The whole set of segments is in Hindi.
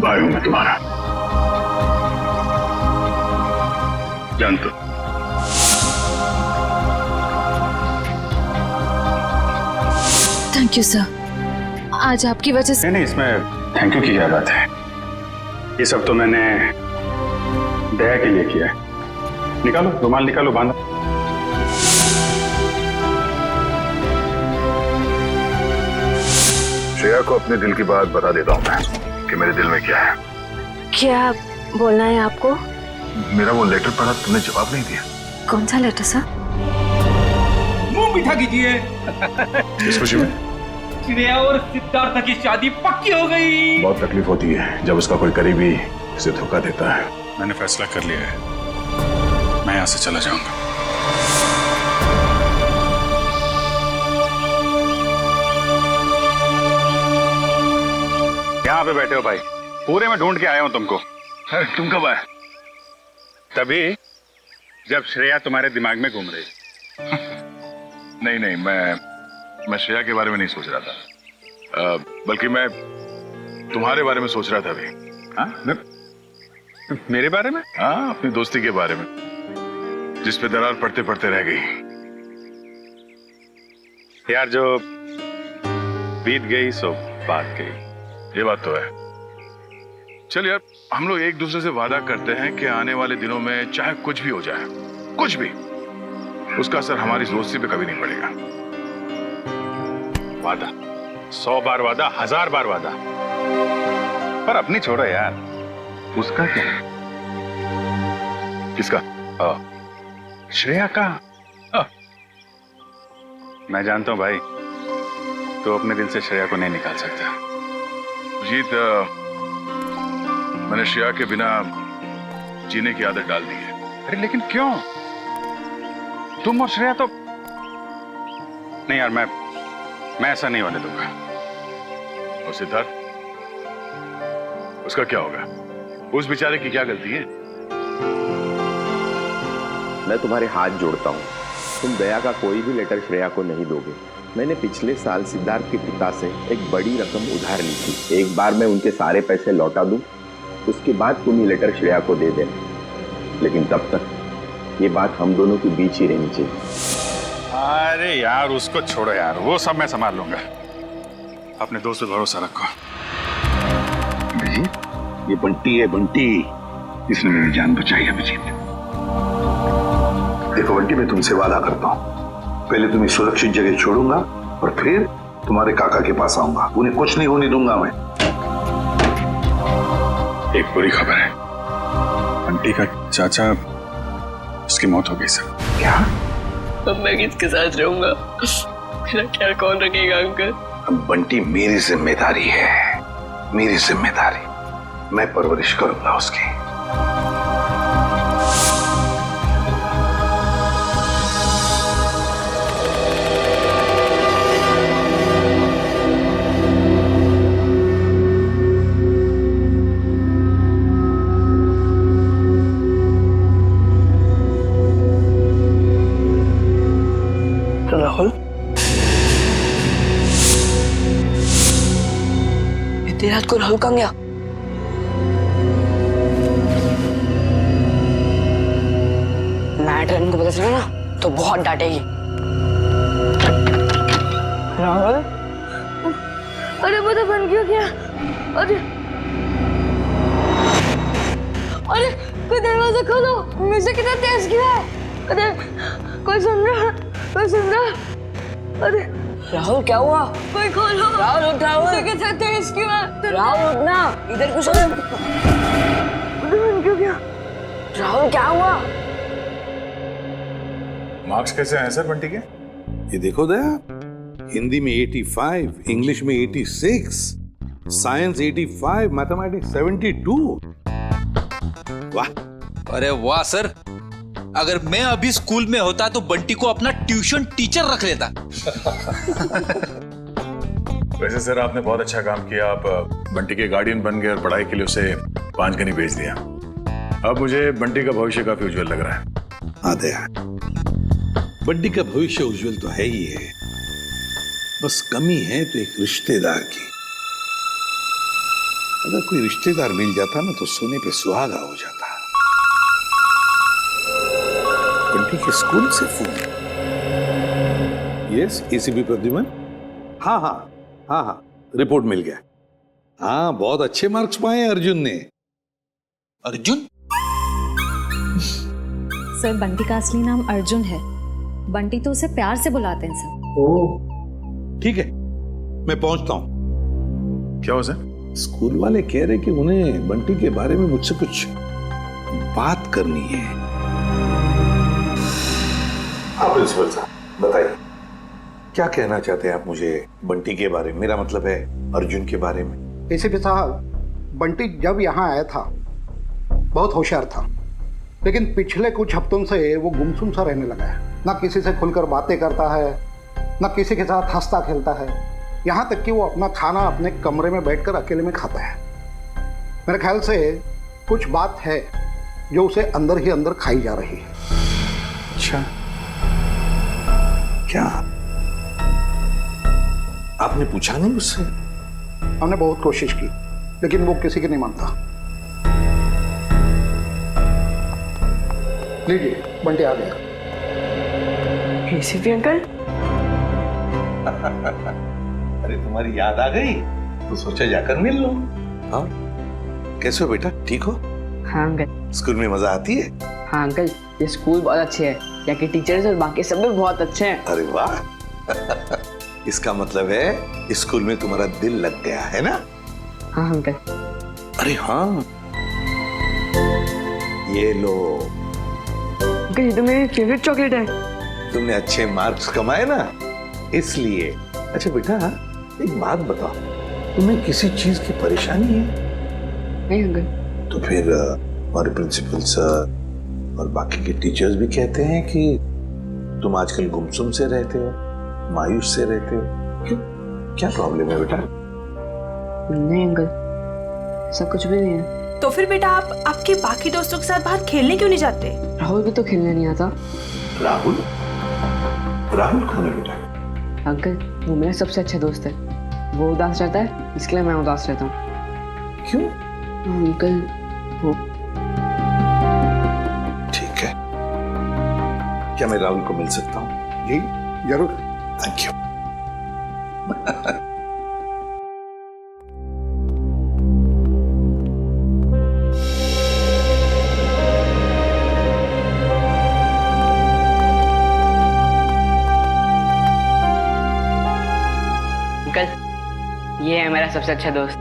भाई हूं मैं तुम्हारा, जानता। थैंक यू सर, आज आपकी वजह से। नहीं, इसमें थैंक यू की क्या बात है। ये सब तो मैंने दया के लिए किया है। निकालो रुमाल, निकालो, बांधो। श्रेया को अपने दिल की बात बता देता हूँ मैं कि मेरे दिल में क्या है। क्या बोलना है आपको? मेरा वो लेटर पढ़ा, तुमने जवाब नहीं दिया। कौन सा लेटर सर? मुंह मीठा कीजिए। इस खुशी में श्रेया और सिद्धार्थ की शादी पक्की हो गई। बहुत तकलीफ होती है जब उसका कोई करीबी उसे धोखा देता है। मैंने फैसला कर लिया है, मैं यहां से चला जाऊंगा। यहां पे बैठे हो भाई, पूरे में ढूंढ के आया हूं तुमको। अरे तुम कब आए? तभी जब श्रेया तुम्हारे दिमाग में घूम रही। नहीं नहीं, मैं श्रेया के बारे में नहीं सोच रहा था, बल्कि मैं तुम्हारे बारे में सोच रहा था अभी। हाँ? मेरे बारे में? हाँ, अपनी दोस्ती के बारे में, जिस पे दरार पड़ते पड़ते रह गई। यार जो बीत गई सो बात गई। ये बात तो है। चल यार, हम लोग एक दूसरे से वादा करते हैं कि आने वाले दिनों में चाहे कुछ भी हो जाए, कुछ भी, उसका असर हमारी दोस्ती पे कभी नहीं पड़ेगा। वादा 100 बार वादा, 1000 बार वादा, पर अपनी छोड़ो यार। उसका क्या है? किसका? श्रेया का। मैं जानता हूं भाई, तो अपने दिल से श्रेया को नहीं निकाल सकता। जीत, मैंने श्रेया के बिना जीने की आदत डाल दी है। अरे लेकिन क्यों? तुम और श्रेया तो नहीं यार, मैं ऐसा नहीं होने दूंगा। और सिद्धार्थ, उसका क्या होगा? उस बेचारे की क्या गलती है? मैं तुम्हारे हाथ जोड़ता हूँ, तुम दया का कोई भी लेटर श्रेया को नहीं दोगे। मैंने पिछले साल सिद्धार्थ के पिता से एक बड़ी रकम उधार ली थी। एक बार मैं उनके सारे पैसे लौटा दूं, उसके बाद तुम ये लेटर श्रेया को दे देना। लेकिन तब तक ये बात हम दोनों के बीच ही रहनी चाहिए। अरे यार उसको छोड़ो यार, वो सब मैं संभाल लूंगा। अपने दोस्त पे भरोसा रखो। अभिजीत, ये बंटी है, बंटी, इसने मेरी जान बचाई है। अभिजीत देखो बंटी, मैं तुमसे वादा करता हूँ, पहले तुम्हें सुरक्षित जगह छोड़ूंगा और फिर तुम्हारे काका के पास आऊंगा। उन्हें कुछ नहीं होने दूंगा मैं। एक बुरी खबर है, बंटी का चाचा, उसकी मौत हो गई सर। क्या? अब मैं किसके साथ रहूंगा? मेरा ख्याल कौन रखेगा अंकल? अब बंटी मेरी जिम्मेदारी है, मेरी जिम्मेदारी। मैं परवरिश करूंगा उसकी। राहुल, इतनी रात को राहुल कहाँ गया? मैडम को पता चला ना तो बहुत डांटेगी। राहुल, अरे वो तो बन क्यों गया? अरे अरे कोई दरवाजा खोलो, म्यूजिक कितना तेज किया है। अरे कोई सुन रहा, कोई सुन रहा। अरे राहुल क्या हुआ? कोई खोलो। राहुल उठ, राहुल कितना तेज किया है। राहुल उठना, इधर कुछ बन क्यों गया? राहुल क्या हुआ? मार्क्स कैसे हैं सर बंटी के? ये देखो दया, हिंदी में 85, इंग्लिश में 86, साइंस 85, मैथमेटिक्स 72। वाह! अरे वाह सर, अगर मैं अभी स्कूल में होता तो बंटी को अपना ट्यूशन टीचर रख लेता। वैसे सर आपने बहुत अच्छा काम किया, आप बंटी के गार्डियन बन गए और पढ़ाई के लिए उसे पांचगनी भेज दिया। अब मुझे बंटी का भविष्य काफी उज्जवल लग रहा है। हाँ दया, बंटी का भविष्य उज्जवल तो है ही है, बस कमी है तो एक रिश्तेदार की। अगर कोई रिश्तेदार मिल जाता ना तो सोने पे सुहागा हो जाता। बंटी के स्कूल से फोन। Yes, ACP Pradyuman. हाँ हाँ हाँ हाँ, रिपोर्ट मिल गया। हाँ, बहुत अच्छे मार्क्स पाए अर्जुन ने। अर्जुन? सर, बंटी का असली नाम अर्जुन है। बंटी तो उसे प्यार से बुलाते हैं सर। ओह, ठीक है, मैं पहुंचता हूं। क्या हो सर? स्कूल वाले कह रहे कि उन्हें बंटी के बारे में मुझसे कुछ बात करनी है। हाँ प्रिंसिपल साहब, बताइए क्या कहना चाहते हैं आप मुझे बंटी के बारे में? मेरा मतलब है अर्जुन के बारे में। एसीपी साहब, बंटी जब यहाँ आया था बहुत होशियार था, लेकिन पिछले कुछ हफ्तों से वो गुमसुम सा रहने लगा है। ना किसी से खुलकर बातें करता है, ना किसी के साथ हंसता खेलता है। यहाँ तक कि वो अपना खाना अपने कमरे में बैठकर अकेले में खाता है। मेरे ख्याल से कुछ बात है जो उसे अंदर ही अंदर खाई जा रही है। अच्छा, क्या आपने पूछा नहीं उससे? हमने बहुत कोशिश की, लेकिन वो किसी की नहीं मानता। लीजिए, बंटी आ गया। ACP uncle. अरे तुम्हारी याद आ गई तो सोचा जाकर मिल लो। हाँ, कैसे हो बेटा, ठीक हो? हाँ अंकल। स्कूल में मजा आती है? हाँ अंकल, ये स्कूल बहुत अच्छे है, यहाँ के टीचर्स और बाकी सब भी बहुत अच्छे हैं। अरे वाह इसका मतलब है स्कूल में तुम्हारा दिल लग गया है ना? हाँ अंकल। अरे हाँ, ये लो। अंकल, ये तो मेरी फेवरेट चॉकलेट है। तुमने अच्छे मार्क्स कमाए ना, इसलिए। अच्छा बेटा, एक बात बताओ, तुम्हें किसी चीज की परेशानी है? नहीं अंकल। तो फिर हमारे प्रिंसिपल सर और बाकी के टीचर्स भी कहते हैं कि तुम आजकल गुमसुम से रहते हो, मायूस से रहते हो। क्यों, क्या प्रॉब्लम है बेटा? नहीं अंकल, ऐसा कुछ भी नहीं है। तो फिर बेटा आप आपके बाकी दोस्तों के साथ बाहर खेलने क्यों नहीं जाते? राहुल भी तो खेलने नहीं आता। राहुल? राहुल कौन है बेटा? अंकल, वो मेरा सबसे अच्छा दोस्त है। वो उदास रहता है, इसके लिए मैं उदास रहता हूँ। क्यों? अंकल वो। ठीक है, क्या मैं राहुल को मिल सकता हूँ? जी जरूर। Thank you. अंकल, ये है मेरा सबसे अच्छा दोस्त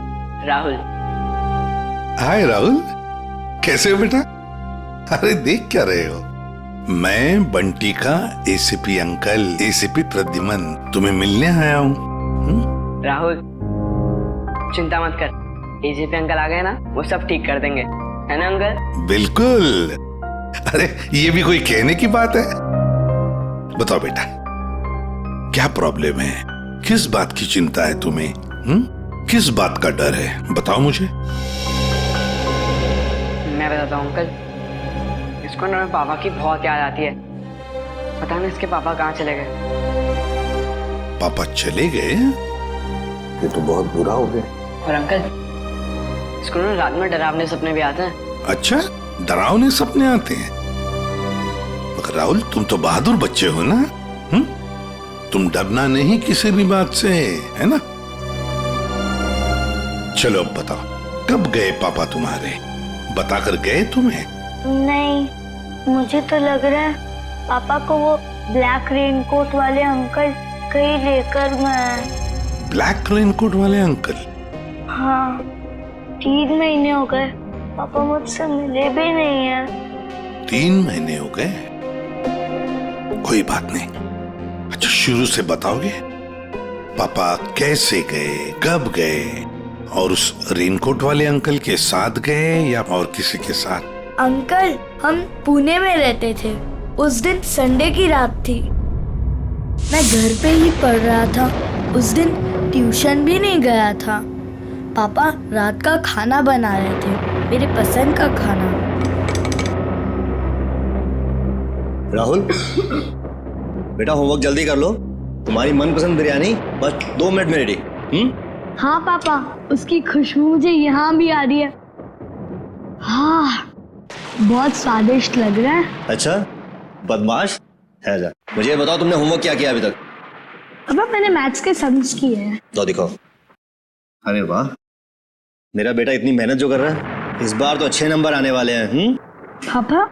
राहुल। हाय राहुल, कैसे हो बेटा? अरे देख क्या रहे हो? मैं बंटी का एसीपी अंकल, एसीपी प्रद्युमन तुम्हें मिलने आया हूँ। राहुल, चिंता मत कर, एसीपी अंकल आ गए ना, वो सब ठीक कर देंगे, है ना अंकल? बिल्कुल। अरे ये भी कोई कहने की बात है? बताओ बेटा, क्या प्रॉब्लम है? किस बात की चिंता है तुम्हें? किस बात का डर है? बताओ मुझे। मैं बताता हूँ अंकल, इसको ना मेरे पापा की बहुत याद आती है। पता नहीं इसके पापा कहाँ चले गए। पापा चले गए? ये तो बहुत बुरा हो गया। और अंकल, इसको ना रात में डरावने सपने भी आते हैं। अच्छा, डरावने सपने आते हैं? मगर राहुल, तुम तो बहादुर बच्चे हो ना? तुम डरना नहीं किसी भी बात से, है ना? चलो अब बताओ, कब गए पापा तुम्हारे? बताकर गए तुम्हें? नहीं, मुझे तो लग रहा है पापा को वो ब्लैक रेनकोट वाले अंकल कहीं लेकर गए। ब्लैक रेनकोट वाले अंकल? हाँ, 3 महीने हो गए पापा मुझसे मिले भी नहीं है। 3 महीने हो गए? कोई बात नहीं। अच्छा, शुरू से बताओगे? पापा कैसे गए, कब गए, और उस रेनकोट वाले अंकल के साथ गए या और किसी के साथ? अंकल, हम पुणे में रहते थे। उस दिन संडे की रात थी, मैं घर पे ही पढ़ रहा था। उस दिन ट्यूशन भी नहीं गया था। पापा रात का खाना बना रहे थे, मेरे पसंद का खाना। राहुल बेटा, होमवर्क जल्दी कर लो, तुम्हारी मनपसंद बिरयानी बस 2 मिनट में रेडी। हाँ पापा, उसकी खुशबू मुझे यहाँ भी आ रही है। हाँ, बहुत स्वादिष्ट लग रहा है। अच्छा, बदमाश है जा। मुझे बताओ तुमने होमवर्क क्या किया अभी तक? पापा मैंने मैथ्स के सम्स किए हैं। तो दिखाओ। अरे वाह, मेरा बेटा इतनी मेहनत जो कर रहा है, इस बार तो अच्छे नंबर आने वाले हैं। पापा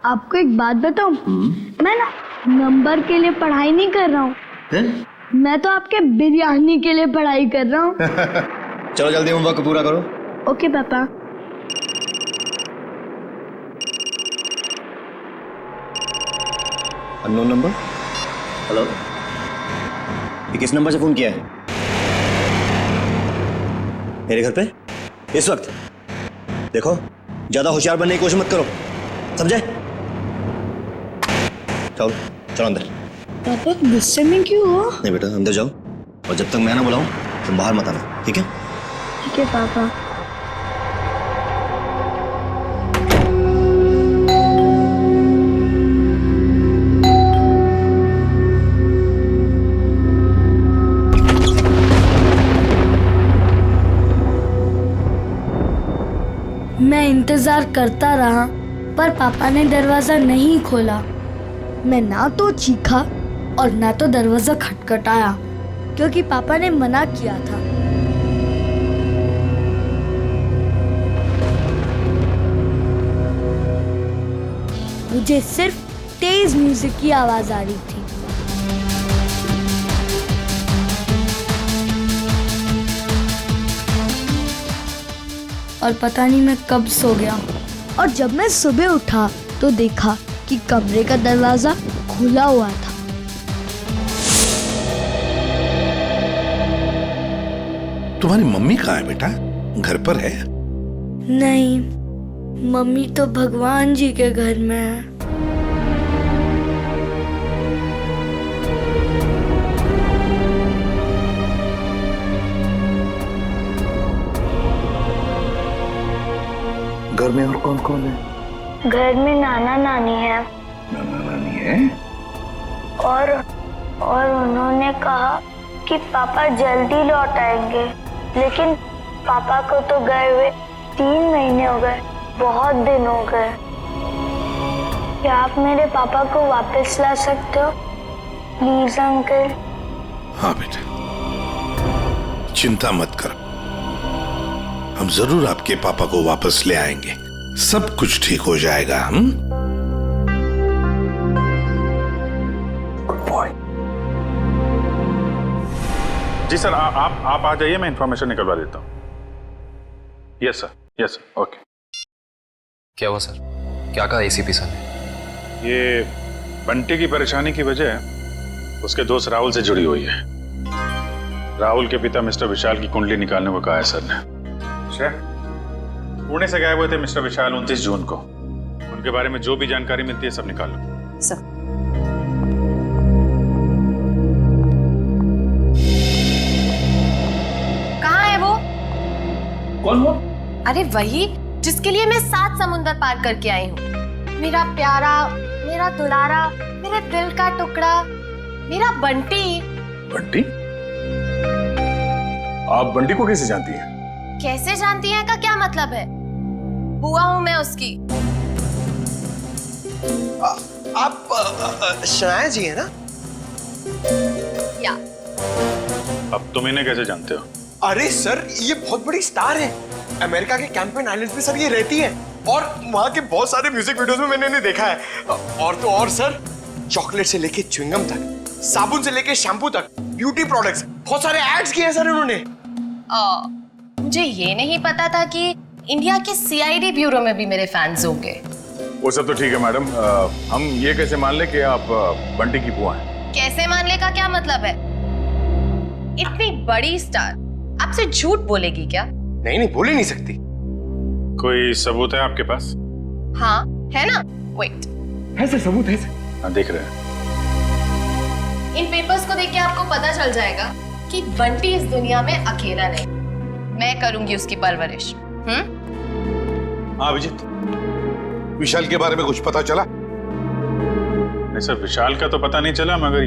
आपको एक बात बताऊं, मैं ना नंबर के लिए पढ़ाई नहीं कर रहा हूँ, मैं तो आपके बिरयानी के लिए पढ़ाई कर रहा हूँ। चलो जल्दी होमवर्क पूरा करो। ओके पापा। Unknown number. हेलो, ये किस नंबर से फोन किया है? मेरे घर पे इस वक्त? देखो, ज्यादा होशियार बनने की कोशिश मत करो, समझे? चलो चलो अंदर। पापा गुस्से में क्यों हो? नहीं बेटा, अंदर जाओ, और जब तक मैं ना बुलाऊं तुम बाहर मत आना, ठीक है? ठीक है पापा। मैं इंतजार करता रहा, पर पापा ने दरवाजा नहीं खोला। मैं ना तो चीखा और ना तो दरवाजा खटखटाया, क्योंकि पापा ने मना किया था। मुझे सिर्फ तेज म्यूजिक की आवाज आ रही थी। और पता नहीं मैं कब सो गया, और जब मैं सुबह उठा तो देखा कि कमरे का दरवाजा खुला हुआ था। तुम्हारी मम्मी कहाँ है बेटा? घर पर है? नहीं, मम्मी तो भगवान जी के घर में है। घर में और कौन कौन है? घर में नाना नानी है। नाना नानी है? और उन्होंने कहा कि पापा जल्दी लौट आएंगे, लेकिन पापा को तो गए हुए 3 महीने हो गए, बहुत दिन हो गए। क्या आप मेरे पापा को वापस ला सकते हो प्लीज अंकल? हाँ बेटा, चिंता मत कर, हम जरूर आपके पापा को वापस ले आएंगे, सब कुछ ठीक हो जाएगा। Good boy. जी सर, आप आ जाइए, मैं इंफॉर्मेशन निकलवा देता हूँ। Yes sir, okay. क्या हुआ सर? क्या कहा एसीपी सर ने? ये बंटी की परेशानी की वजह उसके दोस्त राहुल से जुड़ी हुई है। राहुल के पिता मिस्टर विशाल की कुंडली निकालने को कहा है सर ने। पुणे से गायब हुए थे मिस्टर विशाल 29 जून को। उनके बारे में जो भी जानकारी मिलती है सब निकालो। सर। कहाँ है वो? कौन वो? अरे वही जिसके लिए मैं 7 समुंदर पार करके आई हूँ। मेरा प्यारा, मेरा दुलारा, मेरे दिल का टुकड़ा, मेरा बंटी। बंटी? आप बंटी को कैसे जानती हैं? कैसे जानती हैं का क्या मतलब है? बुआ हूं मैं उसकी। आप शनाया जी है ना? या। अब तुम इन्हें कैसे जानते हो? अरे सर, ये बहुत बड़ी स्टार है। अमेरिका के कैंपेन आइलैंड्स में सर ये रहती है, और वहाँ के बहुत सारे म्यूजिक वीडियोस में मैंने इन्हें देखा है। और तो और सर, चॉकलेट से लेके च्युइंगम तक, साबुन से लेके शैम्पू तक, ब्यूटी प्रोडक्ट्स, बहुत सारे एड्स किए हैं सर इन्होंने। मुझे ये नहीं पता था कि इंडिया के सीआईडी ब्यूरो में भी मेरे फैंस होंगे। वो सब तो ठीक है मैडम, हम ये कैसे मान ले कि आप बंटी की बुआ हैं? कैसे मान ले का क्या मतलब है? इतनी बड़ी स्टार आपसे झूठ बोलेगी क्या? नहीं, बोल ही नहीं सकती। कोई सबूत है आपके पास? हाँ है ना, वेट। है सर, सबूत है सर। हाँ, देख रहे हैं। इन पेपर्स को देख के आपको पता चल जाएगा कि बंटी इस दुनिया में अकेला नहीं, मैं करूंगी उसकी परवरिश। हाँ अभिजीत, विशाल के बारे में कुछ पता चला? नहीं सर, विशाल का तो पता नहीं चला, मगर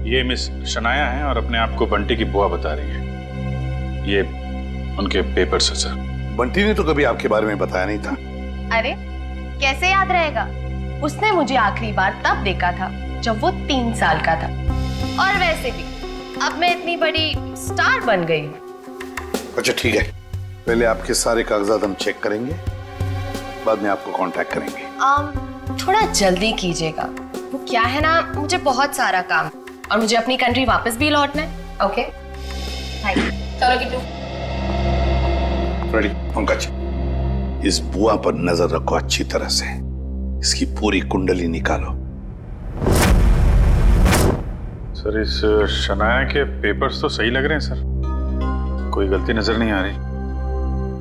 ये मिस शनाया है और अपने आप को बंटी की बुआ बता रही है। ये उनके पेपर्स है सर। बंटी ने तो कभी आपके बारे में बताया नहीं था। अरे कैसे याद रहेगा, उसने मुझे आखिरी बार तब देखा था जब वो 3 साल का था। और वैसे भी अब मैं इतनी बड़ी स्टार बन गई हूँ। अच्छा ठीक है, पहले आपके सारे कागजात हम चेक करेंगे, बाद में आपको कांटेक्ट करेंगे। थोड़ा जल्दी कीजिएगा, वो क्या है ना, मुझे बहुत सारा काम और मुझे अपनी कंट्री वापस भी लौटना है। Okay thank you. चलो किट्टू। रेडी पंकज, इस बुआ पर नजर रखो अच्छी तरह से, इसकी पूरी कुंडली निकालो। सर इस शनाया के पेपर्स तो सही लग रहे हैं सर, कोई गलती नजर नहीं आ रही।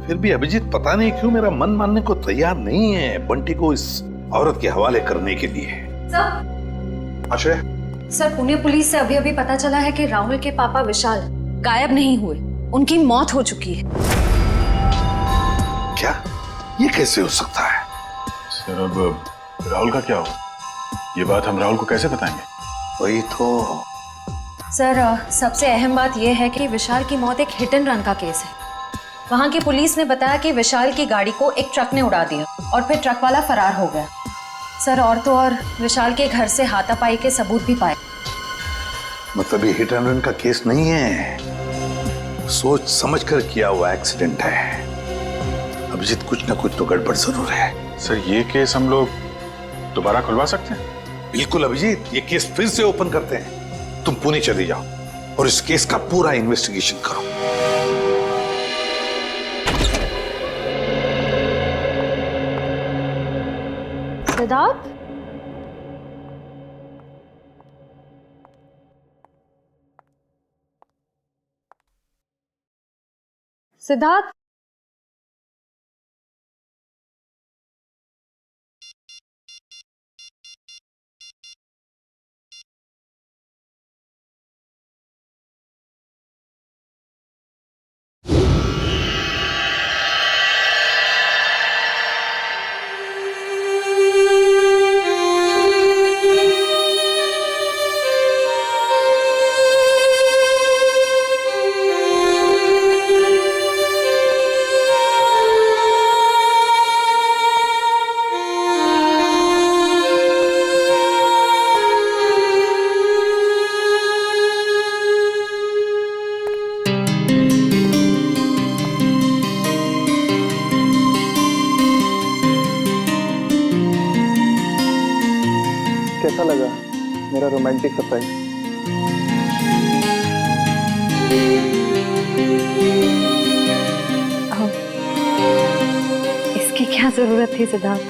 फिर भी अभिजीत पता नहीं क्यों मेरा मन मानने को तैयार नहीं है बंटी को इस औरत के हवाले करने के लिए। सर, आश्रय, सर पुणे पुलिस से अभी अभी पता चला है कि राहुल के पापा विशाल गायब नहीं हुए, उनकी मौत हो चुकी है। क्या? ये कैसे हो सकता है? सर अब राहुल का क्या हो, ये बात हम राहुल को कैसे बताएंगे? वही तो। सर सबसे अहम बात यह है कि विशाल की मौत एक हिट एंड रन का केस है। वहां की पुलिस ने बताया कि विशाल की गाड़ी को एक ट्रक ने उड़ा दिया और फिर ट्रक वाला फरार हो गया। सर और तो और विशाल के घर से हाथापाई के सबूत भी पाए। मतलब ये हिट एंड रन का केस नहीं है, सोच समझ कर किया हुआ एक्सीडेंट है। अभिजीत कुछ ना कुछ तो गड़बड़ जरूर है। सर ये केस हम लोग दोबारा खुलवा सकते हैं? बिल्कुल अभिजीत, ये केस फिर से ओपन करते हैं। तुम पुणे चले जाओ और इस केस का पूरा इन्वेस्टिगेशन करो। सिद्धार्थ, सिद्धार्थ, कैसा लगा मेरा रोमांटिक सरप्राइज? इसकी क्या जरूरत थी सिद्धार्थ?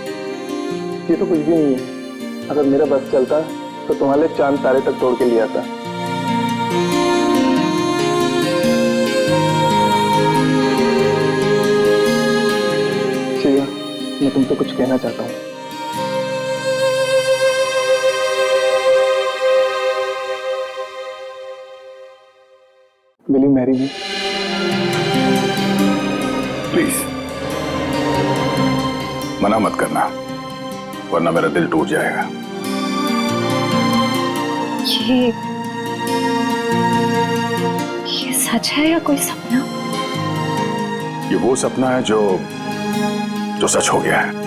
ये तो कुछ भी नहीं है। अगर मेरा बस चलता तो तुम्हारे चांद तारे तक तोड़ के लिया था। शिवा, मैं तुमसे कुछ कहना चाहता हूँ। Will you marry me? Please मना मत करना, वरना मेरा दिल टूट जाएगा। ये सच है या कोई सपना? ये वो सपना है जो सच हो गया है।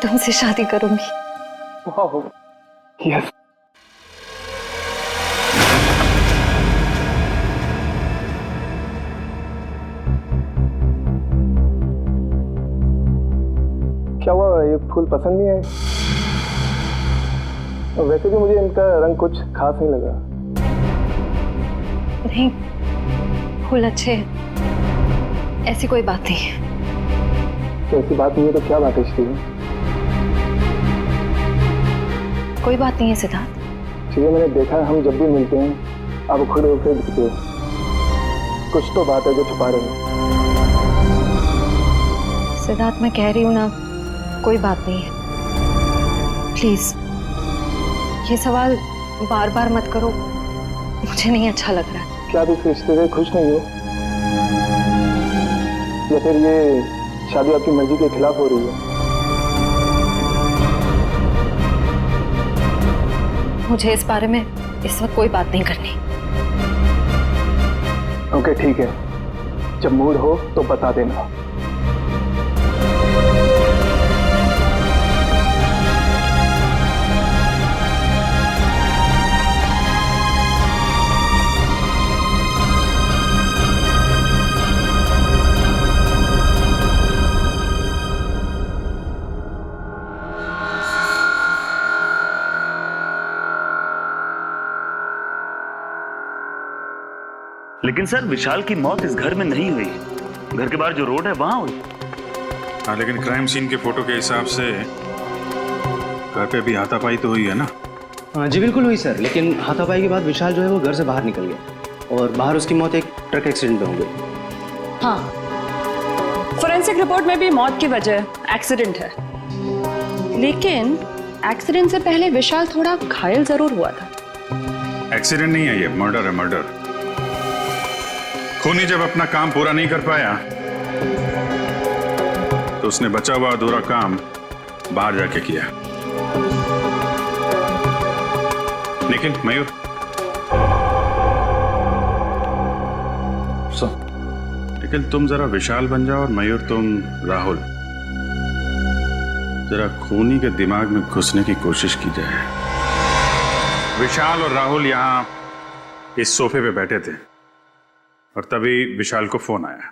तुमसे शादी करूंगी। वाह, यस। क्या हुआ, ये फूल पसंद नहीं आए? वैसे भी मुझे इनका रंग कुछ खास नहीं लगा। नहीं, फूल अच्छे हैं, ऐसी कोई बात नहीं है। तो ऐसी बात नहीं है तो क्या बात है श्री? कोई बात नहीं है सिद्धार्थ। ठीक है, मैंने देखा है हम जब भी मिलते हैं आप खड़े होकर दिखते हो। कुछ तो बात है जो छुपा रहे हो। सिद्धार्थ मैं कह रही हूँ ना, कोई बात नहीं है। प्लीज ये सवाल बार बार मत करो, मुझे नहीं अच्छा लग रहा है। क्या आप इस रिश्ते से खुश नहीं हो, या फिर ये शादी आपकी मर्जी के खिलाफ हो रही है? मुझे इस बारे में इस वक्त कोई बात नहीं करनी। ओके ठीक है, जब मूड हो तो बता देना। लेकिन सर विशाल की मौत इस घर में नहीं हुई, घर के बाहर जो रोड है वहां हुई। हाँ, लेकिन क्राइम सीन के फोटो के हिसाब से घर पे भी हाथापाई तो हुई है ना? हाँ जी बिल्कुल हुई सर, लेकिन हाथापाई के बाद विशाल जो है वो घर से बाहर निकल गया और बाहर उसकी मौत एक ट्रक एक्सीडेंट में हो गई। हाँ, फोरेंसिक रिपोर्ट में भी मौत की वजह एक्सीडेंट है, लेकिन एक्सीडेंट से पहले विशाल थोड़ा घायल जरूर हुआ था। एक्सीडेंट नहीं है, ये मर्डर है, मर्डर। खूनी जब अपना काम पूरा नहीं कर पाया तो उसने बचा हुआ अधूरा काम बाहर जाके किया। लेकिन मयूर, लेकिन तुम जरा विशाल बन जाओ और मयूर तुम राहुल। जरा खूनी के दिमाग में घुसने की कोशिश की जाए। विशाल और राहुल यहां इस सोफे पे बैठे थे और तभी विशाल को फोन आया।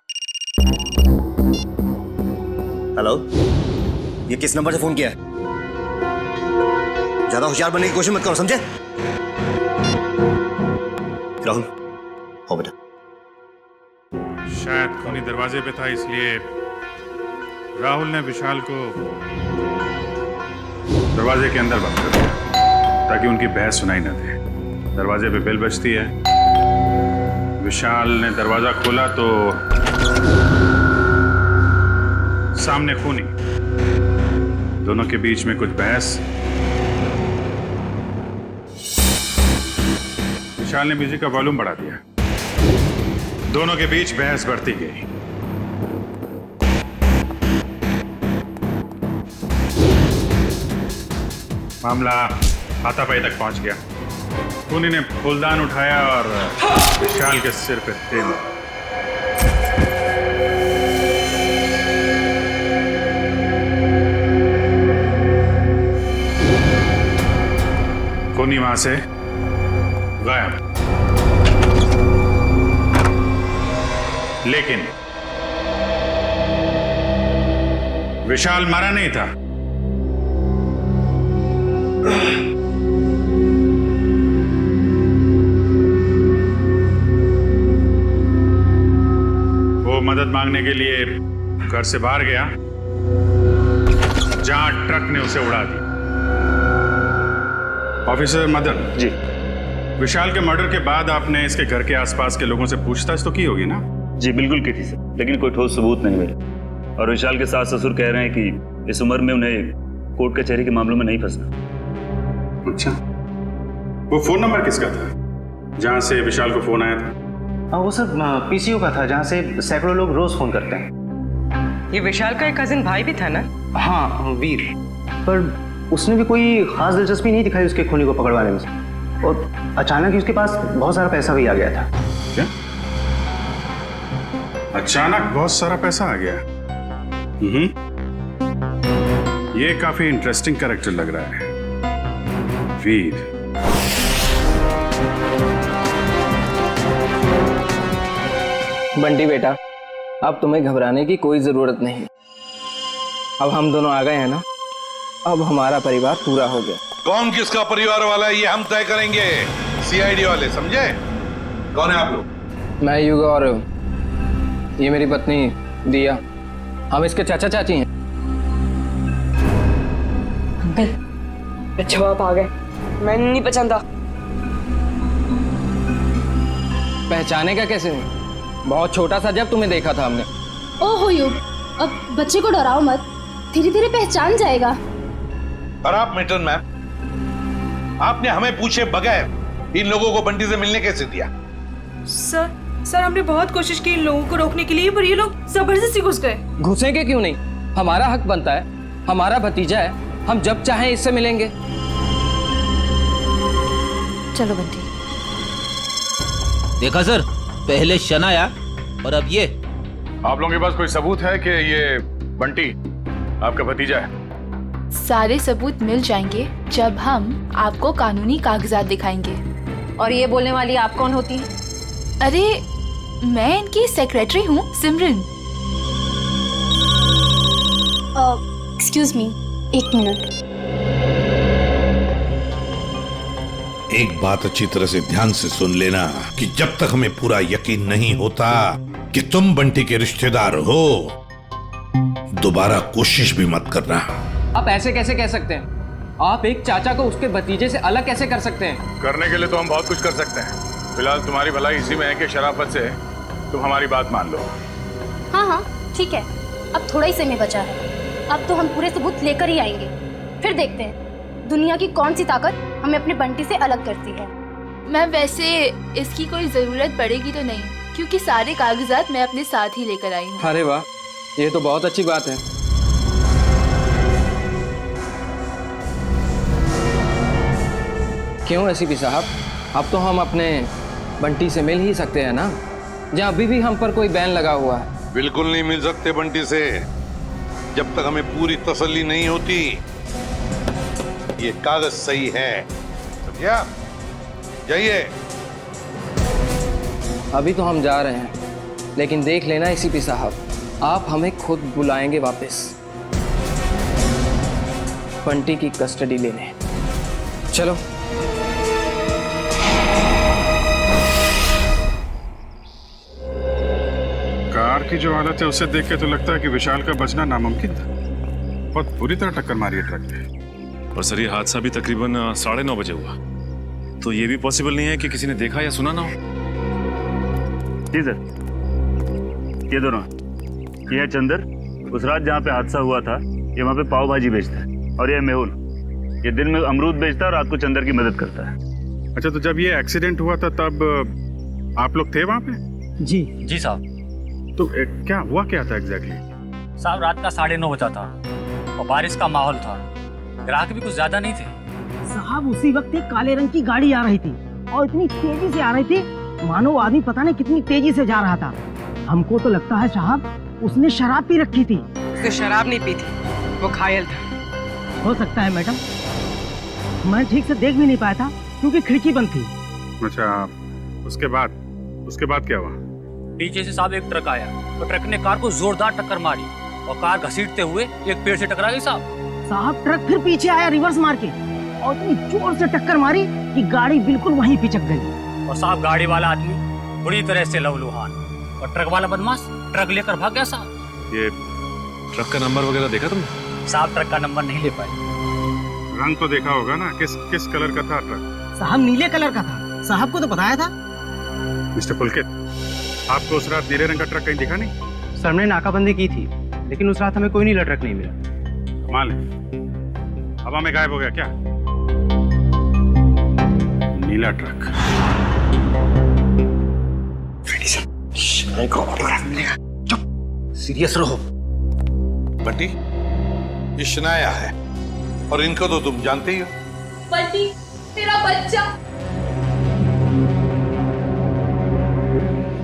हेलो, ये किस नंबर से फोन किया है? ज्यादा होशियार बनने की कोशिश मत करो, समझे? राहुल, हो बेटा। शायद खूनी दरवाजे पे था, इसलिए राहुल ने विशाल को दरवाजे के अंदर बंद कर दिया ताकि उनकी बहस सुनाई न दे। दरवाजे पे बेल बजती है, विशाल ने दरवाजा खोला तो सामने खूनी, दोनों के बीच में कुछ बहस। विशाल ने म्यूजिक का वॉल्यूम बढ़ा दिया, दोनों के बीच बहस बढ़ती गई। मामला हाथापाई तक पहुंच गया। खूनी ने फूलदान उठाया और विशाल के सिर पे तेल। खूनी वहां से गायब। लेकिन विशाल मारा नहीं था। मदद मांगने के लिए घर से बाहर गया जहां ट्रक ने उसे उड़ा दी। ऑफिसर मदन जी, विशाल के मर्डर के बाद आपने इसके घर के आसपास के लोगों से पूछताछ तो की होगी ना? जी बिल्कुल की थी सर, लेकिन कोई ठोस सबूत नहीं मिला। और विशाल के सास ससुर कह रहे हैं कि इस उम्र में उन्हें कोर्ट कचहरी के मामलों में नहीं फंसना। अच्छा, वो फोन नंबर किसका था जहां से विशाल को फोन आया था? हाँ, वो सब पीसीओ का था जहाँ से सैकड़ों लोग रोज फोन करते हैं। ये विशाल का एक कजिन भाई भी था ना? हाँ, वीर। पर उसने भी कोई खास दिलचस्पी नहीं दिखाई उसके खूनी को पकड़वाने में, और अचानक ही उसके पास बहुत सारा पैसा भी आ गया था। क्या? अचानक बहुत सारा पैसा आ गया? ये काफी इंटरेस्टिंग कैरेक्टर लग रहा है, वीर। बंटी बेटा, अब तुम्हें घबराने की कोई जरूरत नहीं। अब हम दोनों आ गए हैं ना, अब हमारा परिवार पूरा हो गया। कौन किसका परिवार वाला है ये हम तय करेंगे, सीआईडी वाले, समझे? कौन है आप लोग? मैं युग और ये मेरी पत्नी दिया, हम इसके चाचा चाची हैं। अंकल, जवाब आ गए। मैं नहीं पहचानता। पहचानेगा कैसे नहीं? बहुत छोटा सा जब तुम्हें देखा था हमने। ओहो युग, अब बच्चे को डराओ मत, धीरे धीरे पहचान जाएगा। और आप मिल्टन मैम, आपने हमें पूछे बगैर इन लोगों को बंटी से मिलने कैसे दिया? सर हमने बहुत कोशिश की इन लोगों को रोकने के लिए, पर ये लोग जबरदस्ती घुस गए। घुसेंगे क्यों नहीं? हमारा हक बनता है, हमारा भतीजा है, हम जब चाहें इससे मिलेंगे। चलो बंटी। देखा सर, पहले शनाया और अब ये। आप लोगों के पास कोई सबूत है कि ये बंटी आपका भतीजा है? सारे सबूत मिल जाएंगे जब हम आपको कानूनी कागजात दिखाएंगे। और ये बोलने वाली आप कौन होती है? अरे मैं इनकी सेक्रेटरी हूँ, सिमरन। Excuse me, 1 minute. एक बात अच्छी तरह से ध्यान से सुन लेना कि जब तक हमें पूरा यकीन नहीं होता कि तुम बंटी के रिश्तेदार हो, दोबारा कोशिश भी मत करना। आप ऐसे कैसे कह सकते हैं? आप एक चाचा को उसके भतीजे से अलग कैसे कर सकते हैं? करने के लिए तो हम बहुत कुछ कर सकते हैं। फिलहाल तुम्हारी भलाई इसी में है कि शराफत से तुम हमारी बात मान लो। हाँ ठीक है, अब थोड़ा ही समय बचा है। अब तो हम पूरे सबूत लेकर ही आएंगे, फिर देखते हैं दुनिया की कौन सी ताकत हमें अपने बंटी से अलग करती है। मैं वैसे इसकी कोई जरूरत पड़ेगी तो नहीं, क्योंकि सारे कागजात मैं अपने साथ ही लेकर आई हूँ। अरे वाह, ये तो बहुत अच्छी बात है। क्यों एसीपी साहब, अब तो हम अपने बंटी से मिल ही सकते हैं ना, जहाँ अभी भी हम पर कोई बैन लगा हुआ है। बिल्कुल नहीं मिल सकते बंटी से, जब तक हमें पूरी तसल्ली नहीं होती ये कागज सही है। समझा? जाइए। अभी तो हम जा रहे हैं, लेकिन देख लेना एसीपी साहब, आप हमें खुद बुलाएंगे वापस बंटी की कस्टडी लेने। चलो। कार की जो हालत है उसे देख के तो लगता है कि विशाल का बचना नामुमकिन था। बहुत बुरी तरह टक्कर मारी है ट्रक ने। और सर, ये हादसा भी तकरीबन 9:30 बजे हुआ, तो ये भी पॉसिबल नहीं है कि किसी ने देखा या सुना ना हो। जी सर, ये दोनों, ये है चंदर, उस रात जहाँ पे हादसा हुआ था ये वहाँ पे पाव भाजी बेचता है, और ये मेहुल, ये दिन में अमरूद बेचता है और रात को चंदर की मदद करता है। अच्छा, तो जब ये एक्सीडेंट हुआ था तब आप लोग थे वहाँ पे? जी साहब। तो क्या हुआ क्या था एग्जैक्टली? साहब, रात का 9:30 बजा था और बारिश का माहौल था, ग्राहक भी कुछ ज्यादा नहीं थे। साहब, उसी वक्त एक काले रंग की गाड़ी आ रही थी और इतनी तेजी से आ रही थी मानो वो आदमी पता नहीं कितनी तेजी से जा रहा था। हमको तो लगता है साहब उसने शराब पी रखी थी। उसने शराब नहीं पी थी, वो घायल था। हो सकता है मैडम, मैं ठीक से देख भी नहीं पाया था क्योंकि खिड़की बंद थी। अच्छा, उसके बाद क्या हुआ? पीछे से साहब एक ट्रक आया, तो ट्रक ने कार को जोरदार टक्कर मारी और कार घसीटते हुए एक पेड़ से टकरा गई साहब, ट्रक फिर पीछे आया रिवर्स मार के और इतनी जोर से टक्कर मारी कि गाड़ी बिल्कुल वहीं पिचक गई। और साहब, गाड़ी वाला आदमी बुरी तरह से लहूलुहान और ट्रक वाला बदमाश ट्रक लेकर भाग गया साहब। ये ट्रक का नंबर वगैरह देखा तुमने? साहब, ट्रक का नंबर नहीं ले पाए। रंग तो देखा होगा ना, किस कलर का था ट्रक? साहब, नीले कलर का था। साहब को तो बताया था। मिस्टर पुलकित, आपको उस रात नीले रंग का ट्रक कहीं दिखा नहीं? सर, हमने नाकाबंदी की थी, लेकिन उस रात हमें कोई नीला ट्रक नहीं मिला। कमाल है, हवा में गायब हो गया क्या नीला ट्रक? सीरियस रहो बंटी, ये शनाया है और इनको तो तुम जानते ही हो। बंटी, तेरा बच्चा।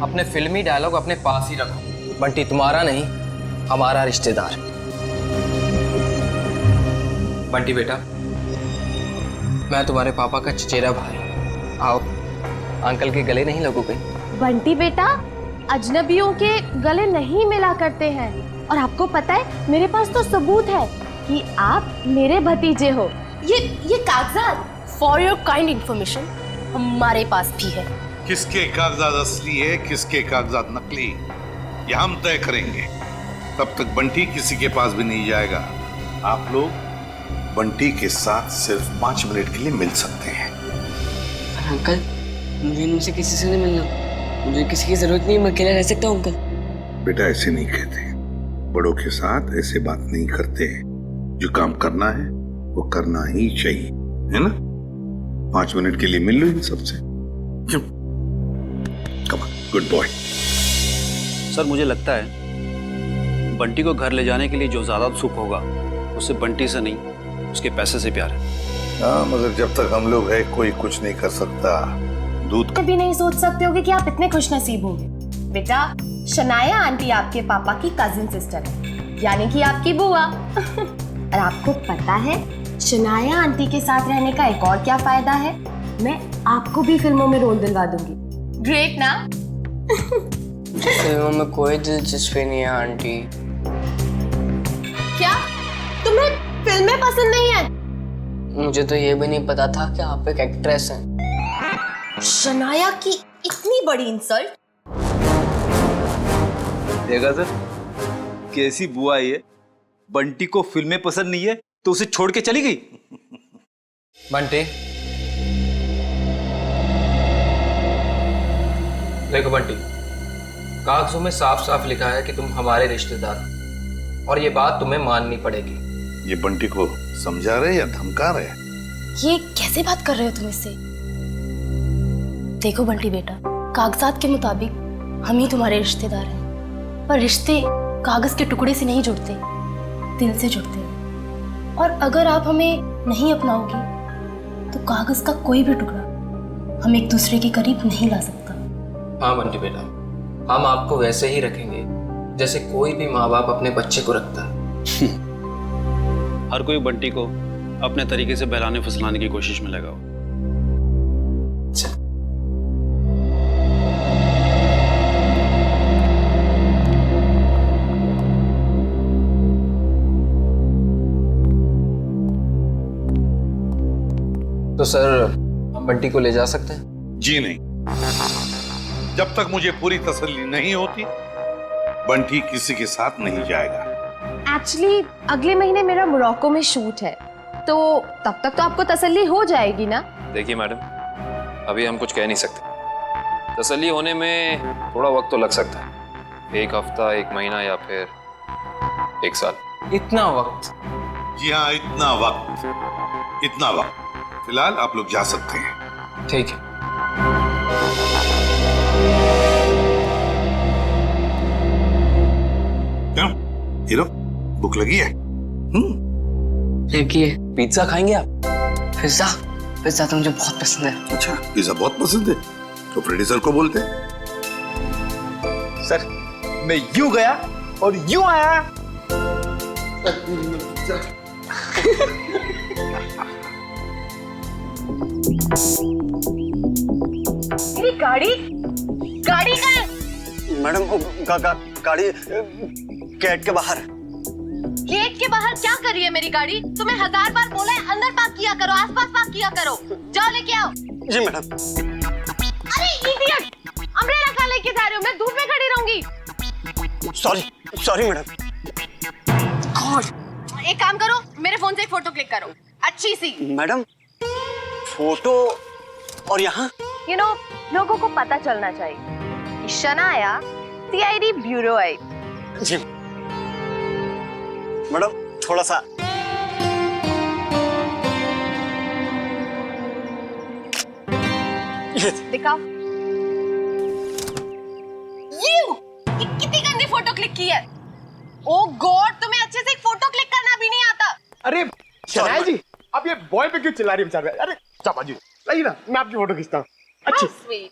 अपने फिल्मी डायलॉग अपने पास ही रखो। बंटी तुम्हारा नहीं, हमारा रिश्तेदार। बंटी बेटा, मैं तुम्हारे पापा का चचेरा भाई। आओ, अंकल के गले नहीं लगोगे? बंटी बेटा, अजनबियों के गले नहीं मिला करते हैं, और आपको पता है मेरे पास तो सबूत है कि आप मेरे भतीजे हो। ये कागजात फॉर योर काइंड इंफॉर्मेशन हमारे पास भी है। किसके कागजात असली है, किसके कागजात नकली, ये हम तय करेंगे। तब तक बंटी किसी के पास भी नहीं जाएगा। आप लोग बंटी के साथ सिर्फ 5 मिनट के लिए मिल सकते हैं। अंकल, मुझे इनसे किसी से नहीं मिलना, मुझे किसी की जरूरत नहीं, मैं अकेला रह सकता हूँ अंकल। बेटा ऐसे नहीं कहते, बड़ों के साथ ऐसे बात नहीं करते। जो काम करना है वो करना ही चाहिए, है ना? 5 मिनट के लिए मिल लो इन सबसे। Come on, good boy. Sir मुझे लगता है बंटी को घर ले जाने के लिए जो ज्यादा सुख होगा उससे बंटी से नहीं उसके पैसे से प्यार है। हाँ, मगर जब तक हम लोग हैं कोई कुछ नहीं कर सकता। दूध कभी नहीं सोच सकते होगे कि आप इतने खुशनसीब होंगे। बेटा, शनाया आंटी आपके पापा की कजिन सिस्टर है, यानी कि आपकी बुआ। और आपको पता है शनाया आंटी के साथ रहने का एक और क्या फायदा है? मैं आपको भी फिल्मों में रोल दिलवा दूंगी। ग्रेट ना? फिल्मों में कोई दिलचस्पी नहीं है आंटी। क्या तुम्हें फिल्में पसंद नहीं है? मुझे तो ये भी नहीं पता था कि आप एक एक्ट्रेस हैं। शनाया की इतनी बड़ी इंसल्ट। देखा सर कैसी बुआ ये, बंटी को फिल्में पसंद नहीं है तो उसे छोड़ के चली गई। बंटी, देखो बंटी, कागजों में साफ साफ लिखा है कि तुम हमारे रिश्तेदार हो और ये बात तुम्हें माननी पड़ेगी। ये बंटी को समझा रहे या धमका रहे? ये कैसे बात कर रहे हो तुम इससे? देखो बंटी बेटा, कागजात के मुताबिक हम ही तुम्हारे रिश्तेदार हैं, पर रिश्ते कागज के टुकड़े से नहीं जुड़ते, दिल से जुड़ते हैं। और अगर आप हमें नहीं अपनाओगी तो कागज का कोई भी टुकड़ा हम एक दूसरे के करीब नहीं ला सकता। हाँ बंटी बेटा, हम आपको वैसे ही रखेंगे जैसे कोई भी माँ बाप अपने बच्चे को रखता है। हर कोई बंटी को अपने तरीके से बहलाने फुसलाने की कोशिश में लगा हो। तो सर हम बंटी को ले जा सकते हैं? जी नहीं, जब तक मुझे पूरी तसल्ली नहीं होती बंटी किसी के साथ नहीं जाएगा। एक्चुअली अगले महीने मेरा मोरक्को में शूट है, तो तब तक तो आपको तसल्ली हो जाएगी ना? देखिए मैडम, अभी हम कुछ कह नहीं सकते। तसल्ली होने में थोड़ा वक्त तो लग सकता है, 1 हफ्ता, 1 महीना या फिर 1 साल। इतना वक्त? जी हाँ, इतना वक्त। फिलहाल आप लोग जा सकते हैं। ठीक है। क्यों हीरो, भूख लगी है? लगी है। पिज्जा खाएंगे आप? पिज्जा? पिज्जा तो मुझे बहुत पसंद है। अच्छा, पिज्जा बहुत पसंद है तो प्रोड्यूसर को बोलते। सर मैं यूं गया और यूं आया। मेरी गाड़ी कहाँ है? मैडम, गाड़ी गेट के बाहर। गेट के बाहर क्या कर रही है मेरी गाड़ी? तुम्हें 1000 बार बोला है अंदर पार्क किया करो, आसपास पार्क किया करो। जाओ लेके आओ। जी मैडम। अरे इडियट, अम्ब्रेला कहाँ लेके जा रहे हो? मैं धूप में खड़ी रहूंगी। Sorry madam. गॉड, एक काम करो, मेरे फोन से एक फोटो क्लिक करो, अच्छी सी। मैडम, फोटो और यहाँ? यू नो, लोगों को पता चलना चाहिए कि शनाया सीआईडी ब्यूरो आई। जी मैडम, थोड़ा सा। दिखाओ। ये कितनी गंदी फोटो क्लिक की है। ओ गॉड, तुम्हें अच्छे से एक फोटो क्लिक करना भी नहीं आता। अरे शनाया जी, आप ये बॉय पे क्यों चिल्ला रही है बेचारे? अरे चापा जी, लाइए ना, मैं आपकी फोटो खींचता हूँ। अच्छी। स्वीट।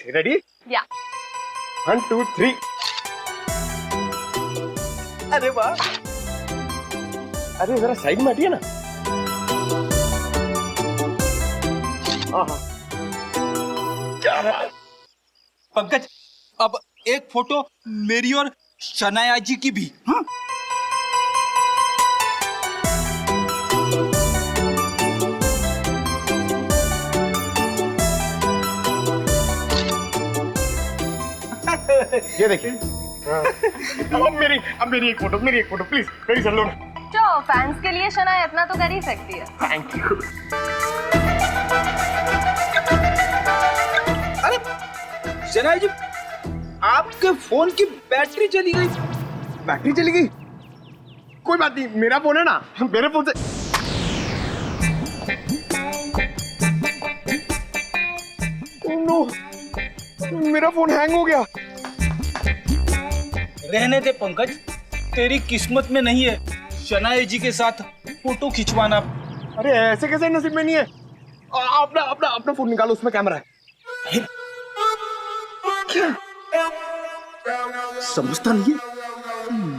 रेडी? या। 1 2 3। अरे वाह। अरे जरा साइड में हटिए ना। क्या बात। पंकज, अब एक फोटो मेरी और शनाया जी की भी। हाँ? ये देखिए। अब मेरी एक फोटो प्लीज, मेरी सर लो ना। चलो फैंस के लिए शनाया इतना तो कर ही सकती है। Thank you. अरे शनाया जी, आपके फोन की बैटरी चली गई। बैटरी चली गई? कोई बात नहीं, मेरा फोन है ना, मेरे फोन से। नो, मेरा फोन हैंग हो गया। रहने दे पंकज, तेरी किस्मत में नहीं है शनाया जी के साथ फोटो खिंचवाना। अरे ऐसे कैसे नसीब में नहीं है? अपना अपना अपना फोन निकालो, उसमें कैमरा है। क्या समझता नहीं है?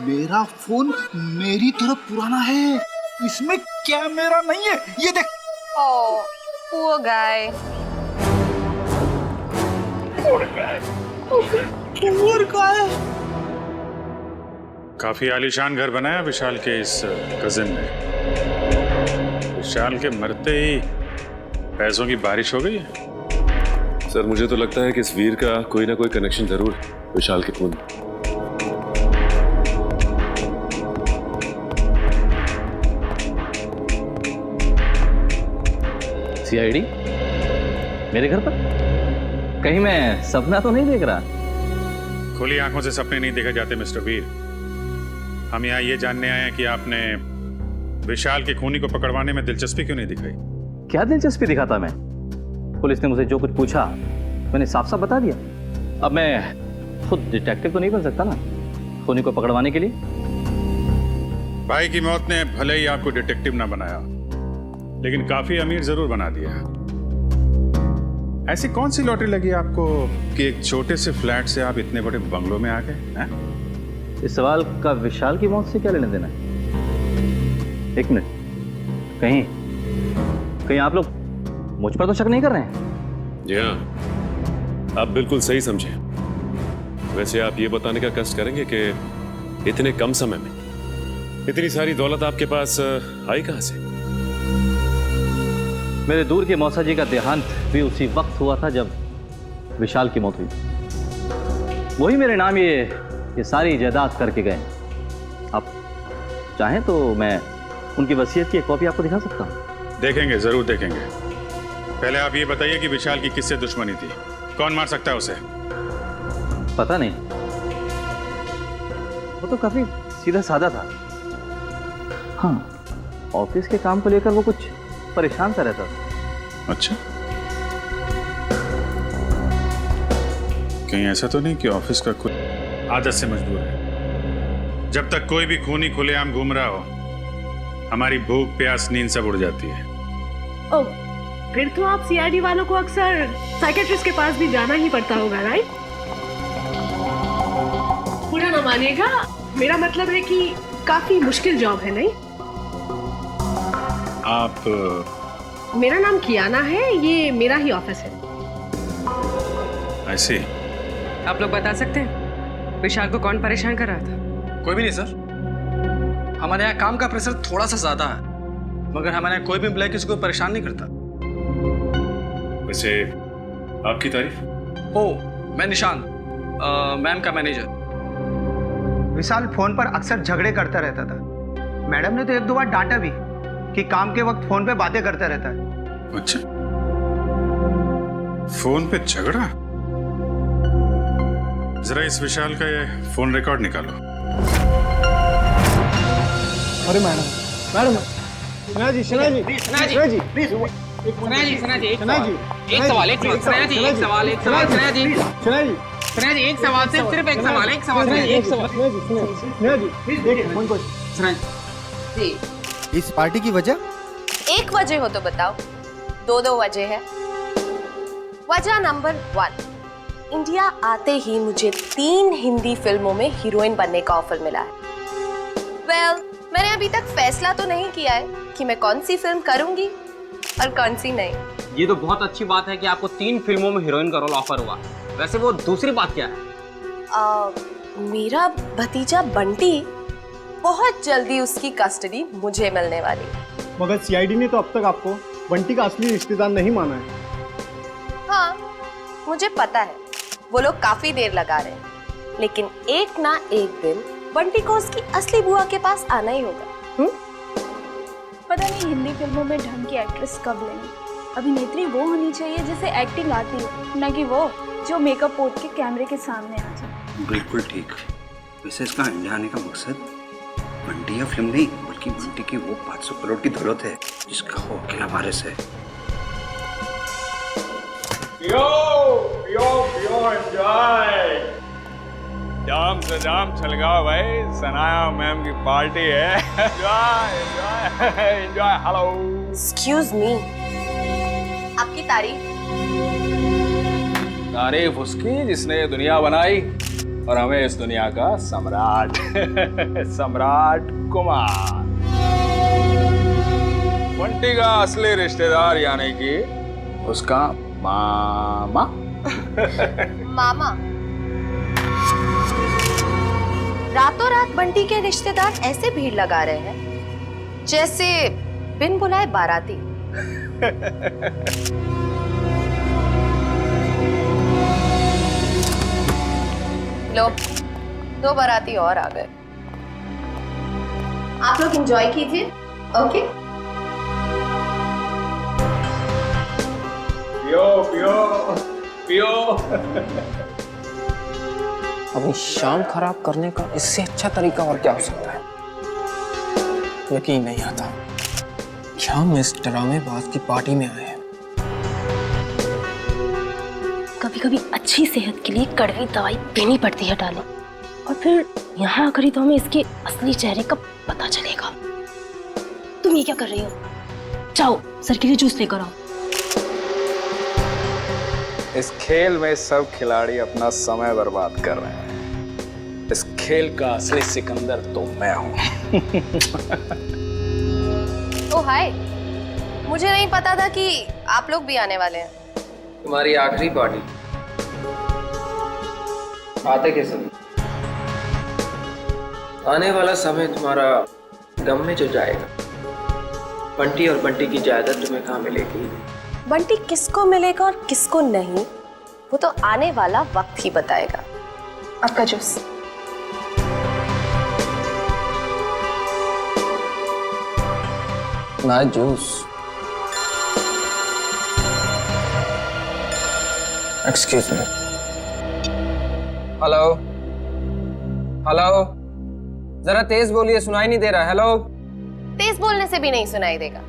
मेरा फोन मेरी तरफ पुराना है, इसमें कैमरा नहीं है। ये देख। ओह, poor guy। Poor guy। काफी आलीशान घर बनाया विशाल के इस कजिन ने। विशाल के मरते ही पैसों की बारिश हो गई है। सर मुझे तो लगता है कि इस वीर का कोई ना कोई कनेक्शन जरूर है विशाल के खून। सीआईडी मेरे घर पर? कहीं मैं सपना तो नहीं देख रहा? खुली आंखों से सपने नहीं देखे जाते मिस्टर वीर। हम यहाँ ये जानने आए हैं कि आपने विशाल के खूनी को पकड़वाने में दिलचस्पी क्यों नहीं दिखाई? क्या दिलचस्पी दिखाता मैं? पुलिस ने मुझे जो कुछ पूछा मैंने साफ साफ बता दिया। अब मैं खुद डिटेक्टिव तो नहीं बन सकता ना खूनी को पकड़वाने के लिए। भाई की मौत ने भले ही आपको डिटेक्टिव ना बनाया, लेकिन काफी अमीर जरूर बना दिया। ऐसी कौन सी लॉटरी लगी आपको कि एक छोटे से फ्लैट से आप इतने बड़े बंगलों में आ गए? इस सवाल का विशाल की मौत से क्या लेना देना है? एक मिनट, कहीं आप लोग मुझ पर तो शक नहीं कर रहे हैं? जी हाँ, आप बिल्कुल सही समझे। वैसे आप ये बताने का कष्ट करेंगे कि इतने कम समय में इतनी सारी दौलत आपके पास आई कहां से? मेरे दूर के मौसा जी का देहांत भी उसी वक्त हुआ था जब विशाल की मौत हुई। वही मेरे नाम ये सारी जायदाद करके गए। आप चाहें तो मैं उनकी वसीयत की एक कॉपी आपको दिखा सकता हूं। देखेंगे, जरूर देखेंगे। पहले आप ये बताइए कि विशाल की किससे दुश्मनी थी? कौन मार सकता है उसे? पता नहीं, वो तो काफी सीधा साधा था। हाँ, ऑफिस के काम को लेकर वो कुछ परेशान सा रहता था। अच्छा, कहीं ऐसा तो नहीं कि ऑफिस का खुद आदत से मजबूर है? जब तक कोई भी खूनी खुलेआम घूम रहा हो, हमारी भूख प्यास नींद सब उड़ जाती है। ओह, फिर तो आप सीआईडी वालों को अक्सर साइकेट्रिस्ट के पास भी जाना ही पड़ता होगा, राइट? बुरा ना मानिएगा, मेरा मतलब है कि काफी मुश्किल जॉब है, नहीं? आप? मेरा नाम कियाना है, ये मेरा ही ऑफिस है। ऐसे आप लोग बता सकते हैं विशाल को कौन परेशान कर रहा था? कोई भी नहीं सर। हमारे यहाँ काम का प्रेशर थोड़ा सा ज्यादा है, मगर हमारे यहाँ कोई भी एम्प्लॉय किसी को परेशान नहीं करता। वैसे आपकी तारीफ? ओ, मैं निशान, मैम का मैनेजर। विशाल फोन पर अक्सर झगड़े करता रहता था। मैडम ने तो एक दो बार डांटा भी कि काम के वक्त फोन पे बातें करता रहता है। अच्छा, फोन पे झगड़ा? जरा इस विशाल का ये फोन रिकॉर्ड निकालो। अरे मैडम, शनाया जी, शनाया जी, प्लीज। शनाया जी, एक सवाल, एक सवाल। इस पार्टी की वजह? एक वजह हो तो बताओ। दो वजह है। वजह नंबर 1, इंडिया आते ही मुझे 3 हिंदी फिल्मों में हीरोइन बनने का ऑफर मिला है। मैंने अभी तक फैसला तो नहीं किया है कि मैं कौन सी फिल्म करूंगी और कौन सी नहीं। ये तो बहुत अच्छी बात है कि आपको 3 फिल्मों में हीरोइन का रोल ऑफर हुआ। वैसे वो दूसरी बात क्या है? मेरा भतीजा बंटी, बहुत जल्दी उसकी कस्टडी मुझे मिलने वाली है। मगर सीआईडी ने तो अब तक आपको बंटी का असली रिश्तेदार नहीं माना है। हाँ, मुझे पता है वो लोग काफी देर लगा रहे हैं, लेकिन एक ना एक दिन बंटी को उसकी असली बुआ के पास आना ही होगा। पता नहीं हिंदी फिल्मों में ढंग की एक्ट्रेस कब लेंगे। अभिनेत्री वो होनी चाहिए जिसे एक्टिंग आती हो, न कि वो जो मेकअप पोत के कैमरे के सामने आ जाए। बिल्कुल ठीक। वैसे इसका इंडिया आने का मकसद बंटी या फिल्म नहीं, बल्कि बंटी की वो 500 करोड़ की दौलत है जिसका हो अकेला वारिस है। पियो पियो पियो, एंजॉय। जाम से जाम छलगाओ भाई, सनाया मैम की पार्टी है। Enjoy enjoy enjoy. Hello, excuse me, आपकी तारीफ उसकी जिसने ये दुनिया बनाई और हमें इस दुनिया का सम्राट सम्राट कुमार। बंटी का असली रिश्तेदार यानी कि उसका मामा। मामा? रातों रात बंटी के रिश्तेदार ऐसे भीड़ लगा रहे हैं जैसे बिन बुलाए बाराती। लो, 2 बाराती और आ गए। आप लोग एंजॉय कीजिए, ओके? पियो पियो पियो। अपनी शाम खराब करने का इससे अच्छा तरीका और क्या हो सकता है? यकीन नहीं आता कि हम इस ड्रामेबाज की पार्टी में आए हैं। कभी कभी अच्छी सेहत के लिए कड़वी दवाई पीनी पड़ती है डाले, और फिर यहाँ आकर ही तो हमें इसके असली चेहरे का पता चलेगा। तुम ये क्या कर रही हो? जाओ सर के लिए जूस लेकर आओ। इस खेल में सब खिलाड़ी अपना समय बर्बाद कर रहे हैं। इस खेल का असली सिकंदर तो मैं हूं। ओ हाय, मुझे नहीं पता था कि आप लोग भी आने वाले हैं। तुम्हारी आखिरी पार्टी आते के समय आने वाला समय तुम्हारा गम में जो जाएगा। बंटी और बंटी की जायदाद तुम्हें कहाँ मिलेगी? बंटी किसको मिलेगा और किसको नहीं, वो तो आने वाला वक्त ही बताएगा। आपका जूस। ना juice. Excuse me. Hello hello, जरा तेज बोलिए, सुनाई नहीं दे रहा। हेलो। तेज बोलने से भी नहीं सुनाई देगा,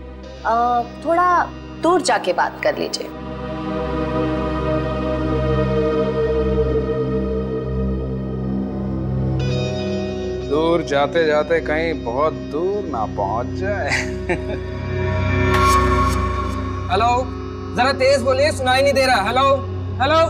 थोड़ा दूर जाके बात कर लीजिए। दूर जाते जाते कहीं बहुत दूर ना पहुंच जाए। हेलो, जरा तेज बोलिए, सुनाई नहीं दे रहा। Hello hello.